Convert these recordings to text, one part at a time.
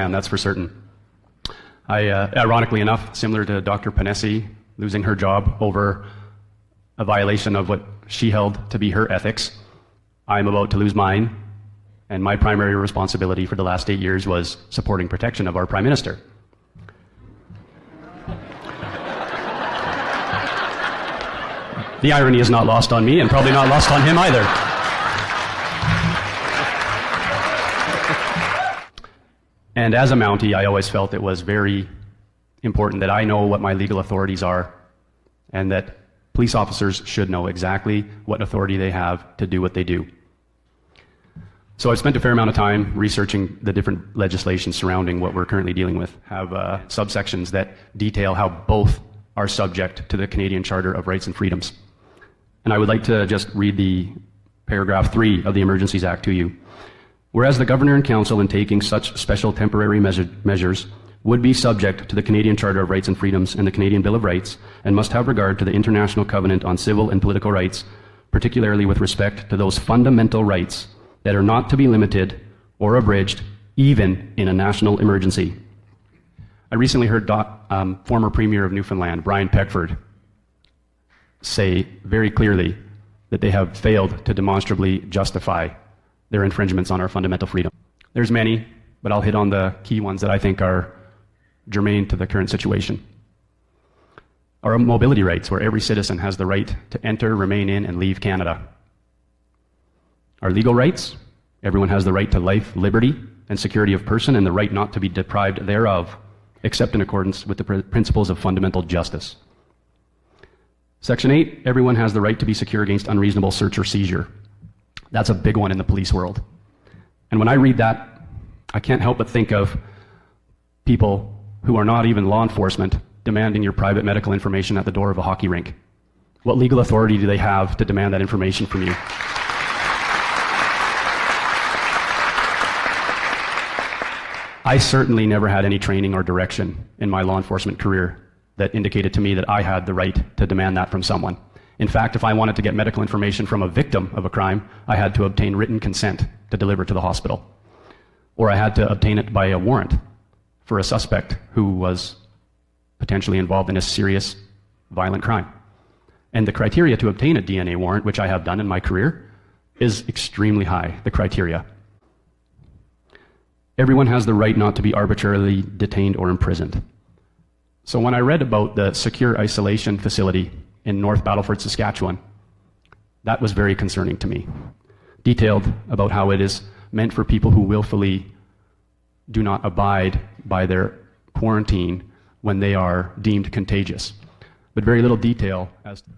And that's for certain. Ironically enough, similar to Dr. Panesi losing her job over a violation of what she held to be her ethics, I'm about to lose mine, and my primary responsibility for the last 8 years was supporting protection of our Prime Minister. The irony is not lost on me, and probably not lost on him either. And as a Mountie, I always felt it was very important that I know what my legal authorities are, and that police officers should know exactly what authority they have to do what they do. So I've spent a fair amount of time researching the different legislation surrounding what we're currently dealing with, have subsections that detail how both are subject to the Canadian Charter of Rights and Freedoms. And I would like to just read the paragraph 3 of the Emergencies Act to you. Whereas the Governor and Council, in taking such special temporary measures, would be subject to the Canadian Charter of Rights and Freedoms and the Canadian Bill of Rights, and must have regard to the International Covenant on Civil and Political Rights, particularly with respect to those fundamental rights that are not to be limited or abridged, even in a national emergency. I recently heard former Premier of Newfoundland, Brian Peckford, say very clearly that they have failed to demonstrably justify their infringements on our fundamental freedom. There's many, but I'll hit on the key ones that I think are germane to the current situation. Our mobility rights, where every citizen has the right to enter, remain in, and leave Canada. Our legal rights, everyone has the right to life, liberty, and security of person, and the right not to be deprived thereof, except in accordance with the principles of fundamental justice. Section 8, everyone has the right to be secure against unreasonable search or seizure. That's a big one in the police world. And when I read that, I can't help but think of people who are not even law enforcement demanding your private medical information at the door of a hockey rink. What legal authority do they have to demand that information from you? I certainly never had any training or direction in my law enforcement career that indicated to me that I had the right to demand that from someone. In fact, if I wanted to get medical information from a victim of a crime, I had to obtain written consent to deliver to the hospital. Or I had to obtain it by a warrant for a suspect who was potentially involved in a serious violent crime. And the criteria to obtain a DNA warrant, which I have done in my career, is extremely high, the criteria. Everyone has the right not to be arbitrarily detained or imprisoned. So when I read about the secure isolation facility in North Battleford, Saskatchewan, that was very concerning to me. Detailed about how it is meant for people who willfully do not abide by their quarantine when they are deemed contagious. But very little detail as to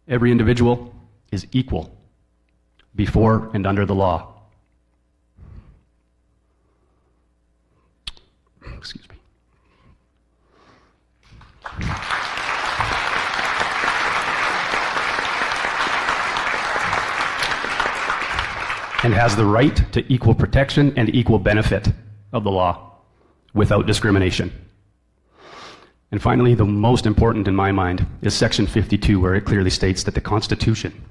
every individual is equal before and under the law. Excuse me. And has the right to equal protection and equal benefit of the law without discrimination. And finally, the most important in my mind is Section 52, where it clearly states that the Constitution,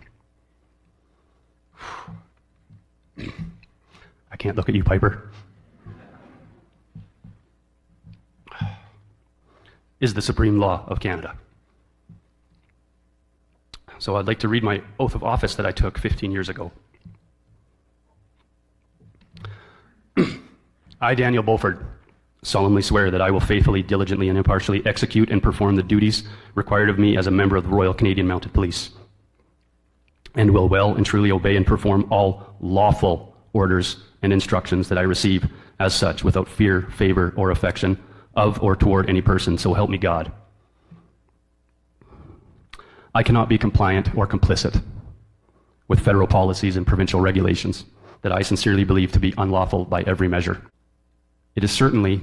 I can't look at you, Piper, is the supreme law of Canada. So I'd like to read my oath of office that I took 15 years ago. I, Daniel Beaufort, solemnly swear that I will faithfully, diligently, and impartially execute and perform the duties required of me as a member of the Royal Canadian Mounted Police, and will well and truly obey and perform all lawful orders and instructions that I receive as such, without fear, favor, or affection of or toward any person, so help me God. I cannot be compliant or complicit with federal policies and provincial regulations that I sincerely believe to be unlawful by every measure. It is certainly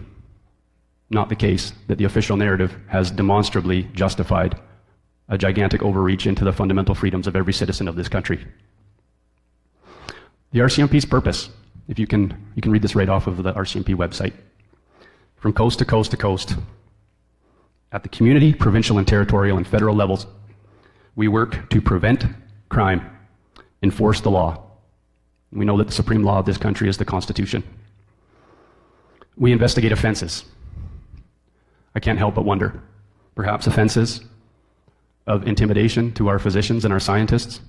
not the case that the official narrative has demonstrably justified a gigantic overreach into the fundamental freedoms of every citizen of this country. The RCMP's purpose, if you can read this right off of the RCMP website. From coast to coast to coast, at the community, provincial and territorial and federal levels, we work to prevent crime, enforce the law. We know that the supreme law of this country is the Constitution. We investigate offenses. I can't help but wonder, perhaps offenses of intimidation to our physicians and our scientists,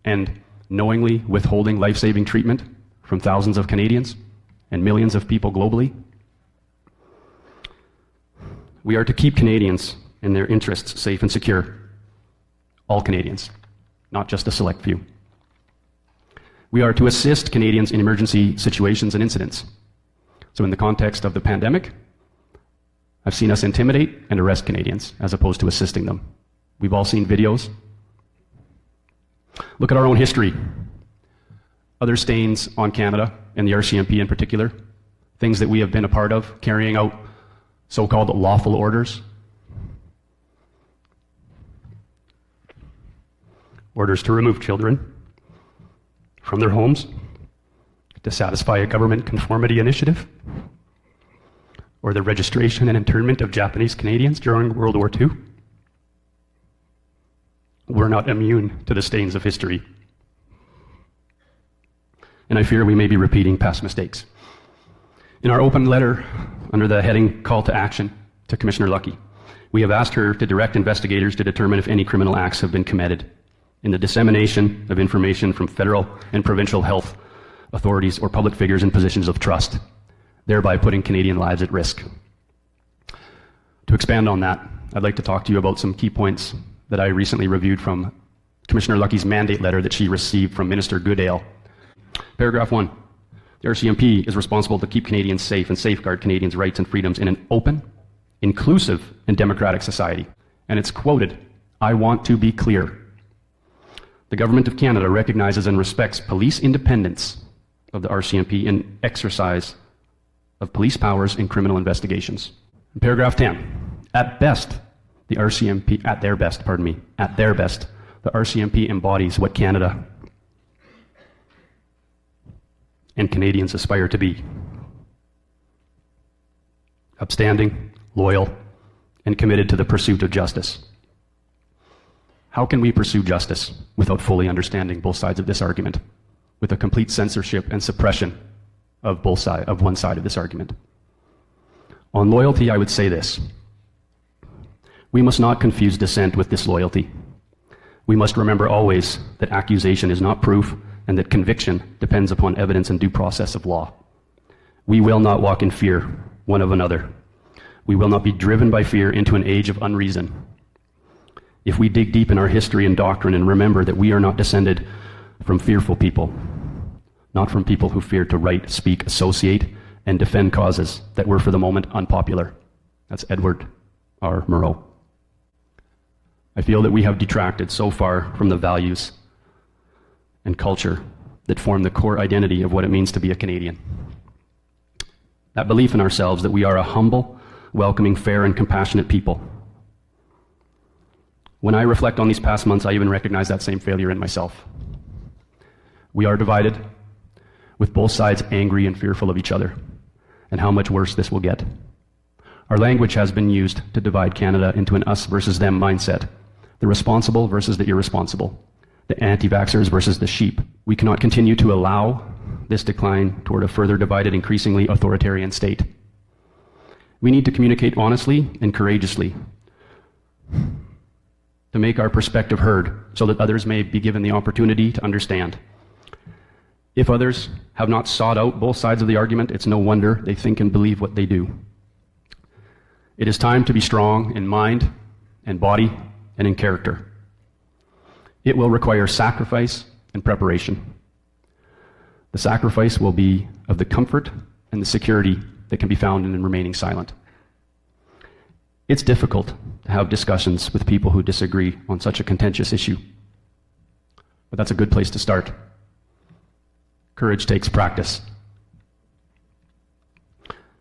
and knowingly withholding life-saving treatment from thousands of Canadians and millions of people globally. We are to keep Canadians and their interests safe and secure. All Canadians, not just a select few. We are to assist Canadians in emergency situations and incidents. So in the context of the pandemic, I've seen us intimidate and arrest Canadians as opposed to assisting them. We've all seen videos. Look at our own history. Other stains on Canada, and the RCMP in particular, things that we have been a part of, carrying out so-called lawful orders. Orders to remove children from their homes to satisfy a government conformity initiative, or the registration and internment of Japanese Canadians during World War II. We're not immune to the stains of history. And I fear we may be repeating past mistakes. In our open letter, under the heading Call to Action to Commissioner Lucky, we have asked her to direct investigators to determine if any criminal acts have been committed in the dissemination of information from federal and provincial health authorities or public figures in positions of trust, thereby putting Canadian lives at risk. To expand on that, I'd like to talk to you about some key points that I recently reviewed from Commissioner Lucky's mandate letter that she received from Minister Goodale. Paragraph 1. The RCMP is responsible to keep Canadians safe and safeguard Canadians' rights and freedoms in an open, inclusive, and democratic society. And it's quoted, "I want to be clear. The Government of Canada recognizes and respects police independence of the RCMP in exercise of police powers in criminal investigations." In paragraph 10, at their best, the RCMP embodies what Canada and Canadians aspire to be: upstanding, loyal, and committed to the pursuit of justice. How can we pursue justice without fully understanding both sides of this argument, with a complete censorship and suppression of one side of this argument? On loyalty, I would say this: we must not confuse dissent with disloyalty. We must remember always that accusation is not proof, and that conviction depends upon evidence and due process of law. We will not walk in fear one of another. We will not be driven by fear into an age of unreason. If we dig deep in our history and doctrine and remember that we are not descended from fearful people, not from people who fear to write, speak, associate, and defend causes that were for the moment unpopular. That's Edward R. Murrow. I feel that we have detracted so far from the values and culture that form the core identity of what it means to be a Canadian. That belief in ourselves that we are a humble, welcoming, fair, and compassionate people. When I reflect on these past months, I even recognize that same failure in myself. We are divided, with both sides angry and fearful of each other, and how much worse this will get. Our language has been used to divide Canada into an us versus them mindset, the responsible versus the irresponsible, the anti-vaxxers versus the sheep. We cannot continue to allow this decline toward a further divided, increasingly authoritarian state. We need to communicate honestly and courageously to make our perspective heard so that others may be given the opportunity to understand. If others have not sought out both sides of the argument, it's no wonder they think and believe what they do. It is time to be strong in mind and body and in character. It will require sacrifice and preparation. The sacrifice will be of the comfort and the security that can be found in remaining silent. It's difficult to have discussions with people who disagree on such a contentious issue, but that's a good place to start. Courage takes practice.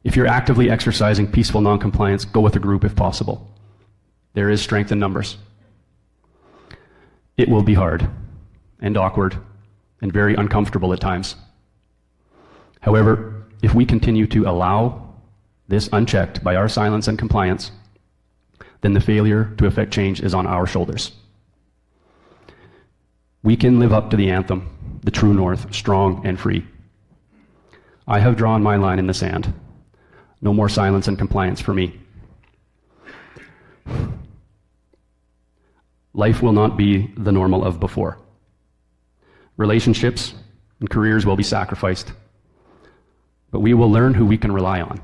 If you're actively exercising peaceful noncompliance, go with a group if possible. There is strength in numbers. It will be hard and awkward and very uncomfortable at times. However, if we continue to allow this unchecked by our silence and compliance, then the failure to effect change is on our shoulders. We can live up to the anthem, the true north, strong and free. I have drawn my line in the sand, No more silence and compliance for me. Life will not be the normal of before. Relationships and careers will be sacrificed, but we will learn who we can rely on.